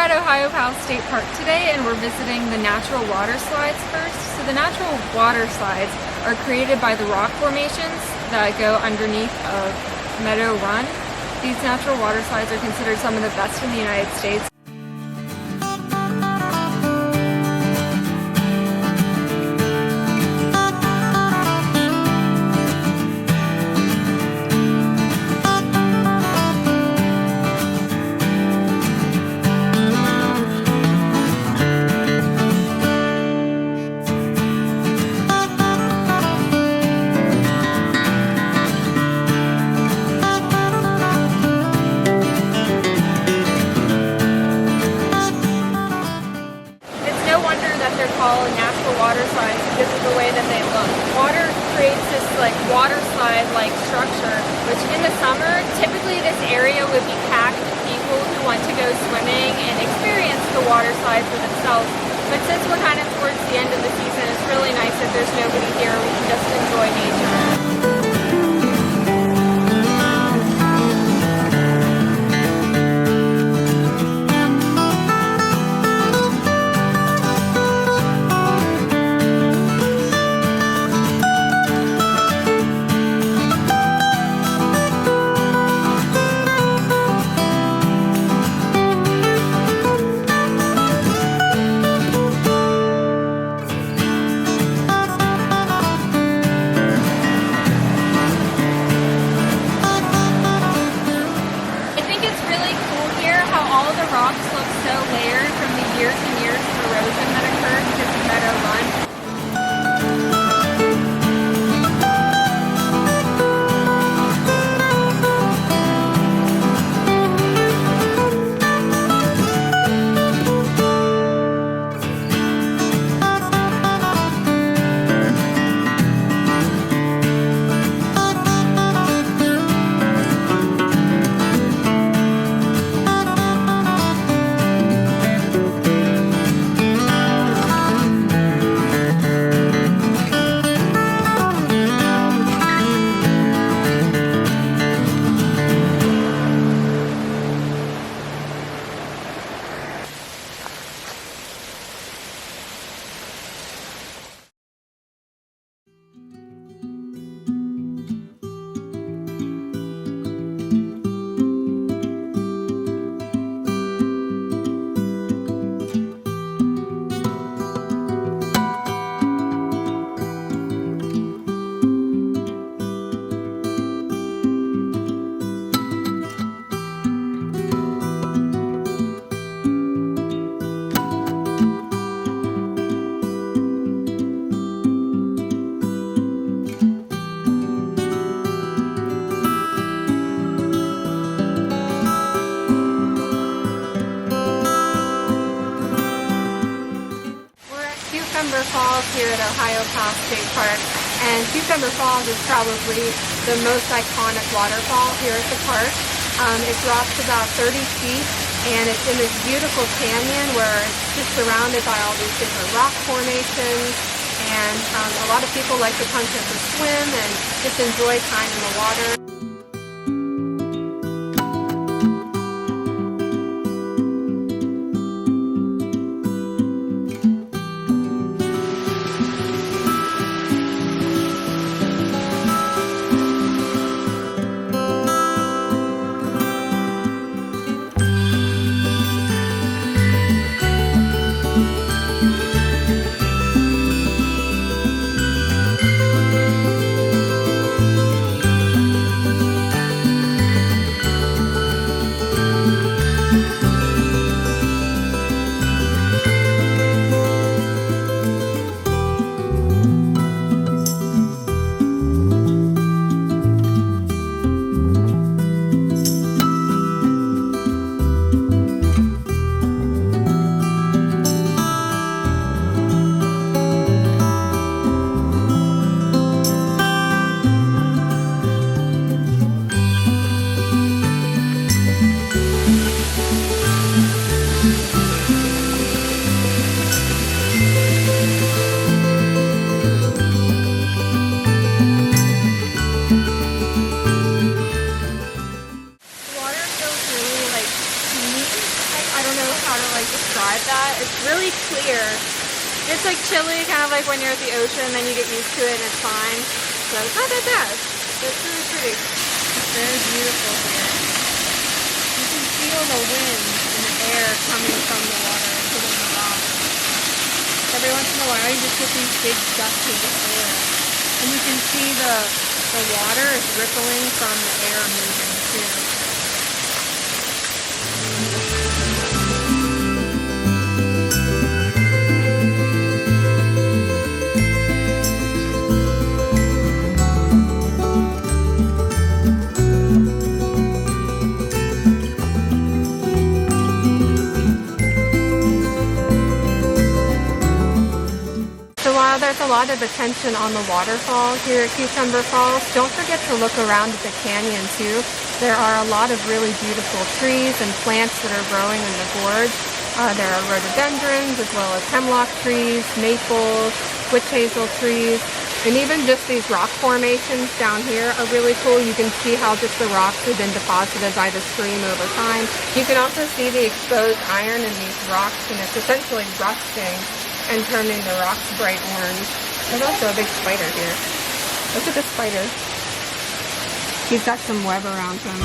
at Ohiopyle State Park today, and we're visiting the Natural Waterslides first. So the Natural Waterslides are created by the rock formations that go underneath of Meadow Run. These natural waterslides are considered some of the best in the United States. They're called natural water slides because of the way that they look. Water creates this water slide like structure, which in the summer, typically this area would be packed with people who want to go swimming and experience the water slide for themselves. But since we're kind of towards the end of the season, it's really nice that there's nobody here. We can just enjoy nature. All the rocks look so layered from the years and years of erosion that occurred because of Meadow Run. Falls here at Ohiopyle State Park, and Cucumber Falls is probably the most iconic waterfall here at the park. It drops about 30 feet and it's in this beautiful canyon where it's just surrounded by all these different rock formations, and a lot of people like to come here to swim and just enjoy time in the water. really clear. It's like chilly, kind of like when you're at the ocean, then you get used to it and it's fine. So it's not that bad. It's really pretty. It's very beautiful here. You can feel the wind and the air coming from the water and hitting the rocks. Every once in a while you just get these big gusts of air. And you can see the water is rippling from the air moving too. There's a lot of attention on the waterfall here at Cucumber Falls. Don't forget to look around at the canyon too. There are a lot of really beautiful trees and plants that are growing in the gorge. There are rhododendrons as well as hemlock trees, maples, witch hazel trees, and even just these rock formations down here are really cool. You can see how just the rocks have been deposited by the stream over time. You can also see the exposed iron in these rocks, and it's essentially rusting and turning the rocks bright orange. There's also a big spider here. Look at the spider. He's got some web around him.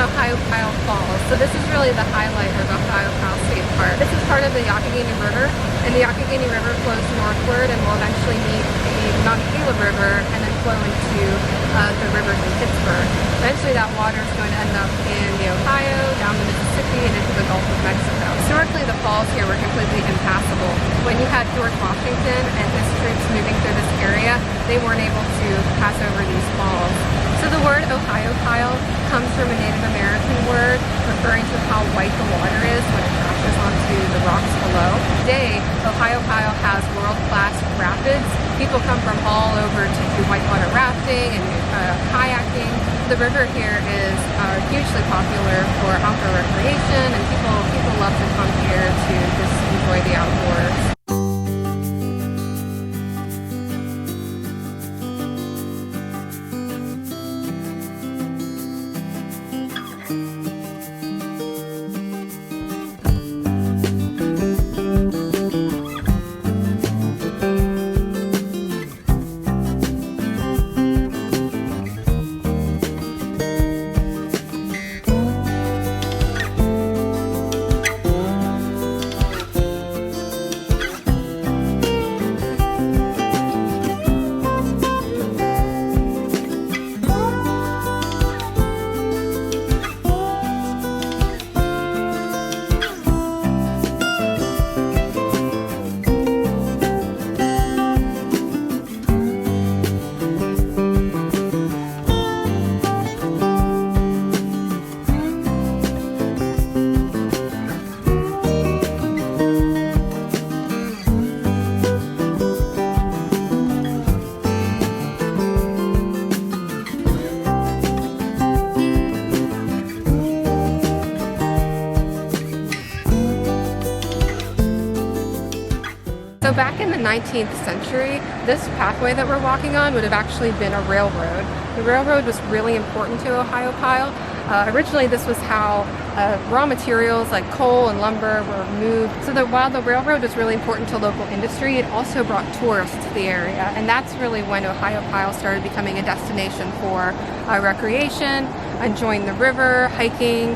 Ohiopyle Falls. So this is really the highlight of Ohiopyle State Park. This is part of the Allegheny River, and the Allegheny River flows northward and will eventually meet the Monongahela River and then flow into the rivers in Pittsburgh. Eventually that water is going to end up in the Ohio, down the Mississippi, and into the Gulf of Mexico. Historically, the falls here were completely impassable. When you had George Washington and his troops moving through this area, they weren't able to pass over these falls. So the word Ohiopyle comes from a Native American word referring to how white the water is when it crashes onto the rocks below. Today, Ohiopyle has world-class rapids. People come from all over to do whitewater rafting and kayaking. The river here is hugely popular for outdoor recreation, and people love to come here to just enjoy the outdoors. So back in the 19th century, this pathway that we're walking on would have actually been a railroad. The railroad was really important to Ohiopyle. Originally, this was how raw materials like coal and lumber were moved. So that while the railroad was really important to local industry, it also brought tourists to the area. And that's really when Ohiopyle started becoming a destination for recreation, enjoying the river, hiking,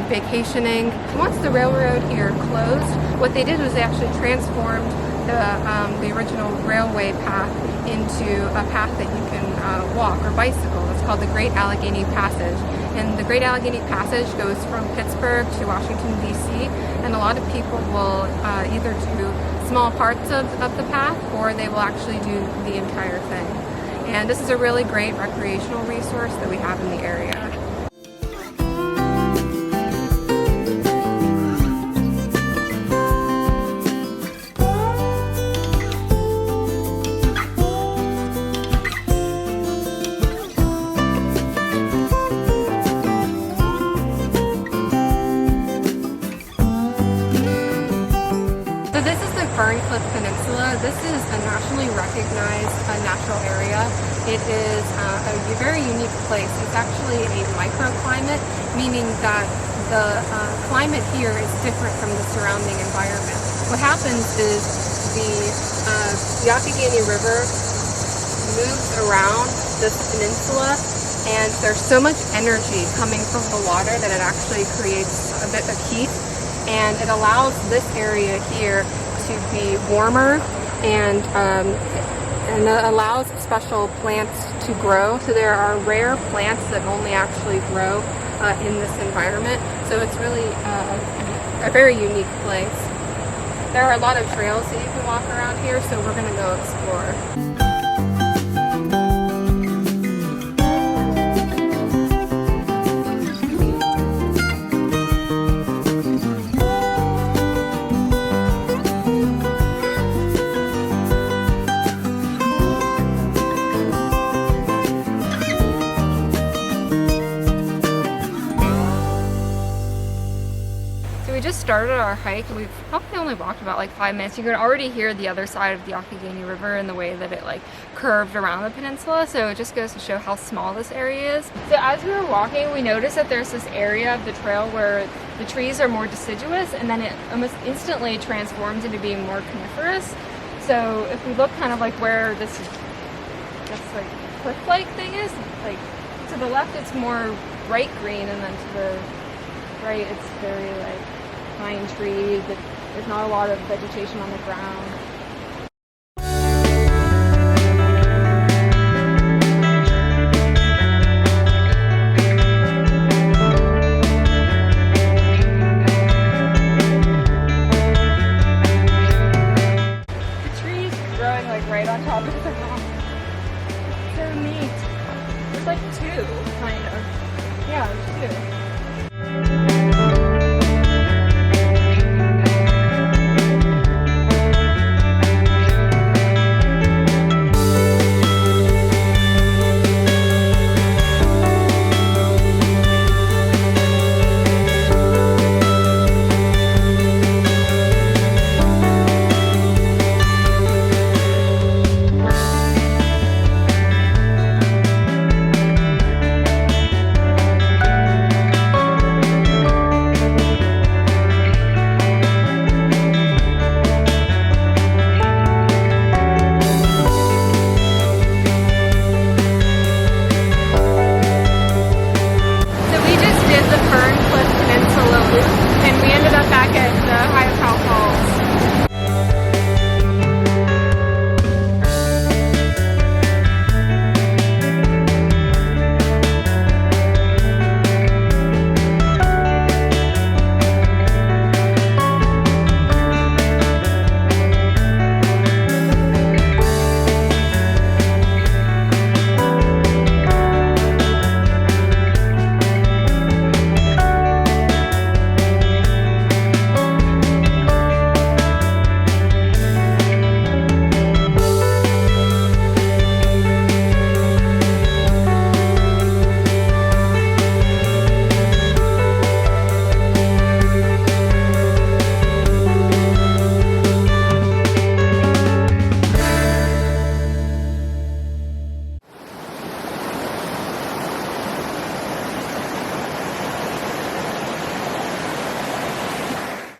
vacationing. Once the railroad here closed, what they did was they actually transformed the original railway path into a path that you can walk or bicycle. It's called the Great Allegheny Passage. And the Great Allegheny Passage goes from Pittsburgh to Washington, D.C. And a lot of people will either do small parts of the path, or they will actually do the entire thing. And this is a really great recreational resource that we have in the area. Ferncliff Peninsula. This is a nationally recognized natural area. It is a very unique place. It's actually a microclimate, meaning that the climate here is different from the surrounding environment. What happens is the Allegheny River moves around this peninsula, and there's so much energy coming from the water that it actually creates a bit of heat, and it allows this area here to be warmer, and it allows special plants to grow. So there are rare plants that only actually grow in this environment. So it's really a very unique place. There are a lot of trails that you can walk around here, so we're going to go explore. We just started our hike. We've probably only walked about like 5 minutes. You can already hear the other side of the Allegheny River and the way that it like curved around the peninsula. So it just goes to show how small this area is. So as we were walking, we noticed that there's this area of the trail where the trees are more deciduous, and then it almost instantly transforms into being more coniferous. So if we look kind of like where this like cliff-like thing is, like to the left it's more bright green, and then to the right it's very like pine trees. There's not a lot of vegetation on the ground. The trees growing like right on top of the rock. So neat. There's like two, kind of. Yeah, there's two.